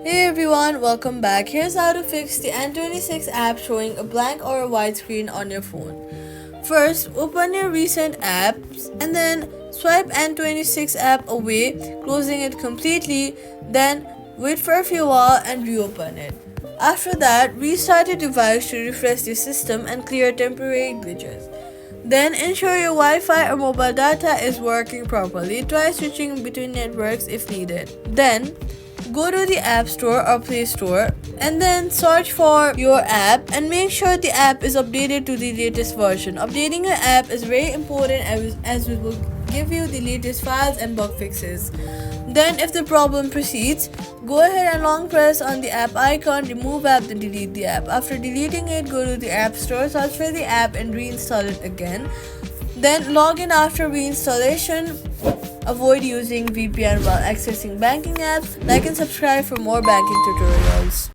Hey everyone, welcome back. Here's how to fix the N26 app showing a blank or a white screen on your phone. First, open your recent apps and then swipe N26 app away, closing it completely. Then wait for a few while and reopen it. After that, restart your device to refresh the system and clear temporary glitches. Then ensure your Wi-Fi or mobile data is working properly. Try switching between networks if needed. Then go to the App Store or Play Store and then search for your app and make sure the app is updated to the latest version. Updating your app is very important as it will give you the latest files and bug fixes. Then if the problem proceeds, go ahead and long press on the app icon, remove app, then delete the app. After deleting it, go to the App Store, search for the app and reinstall it again. Then log in after reinstallation. Avoid using VPN while accessing banking apps. Like and subscribe for more banking tutorials.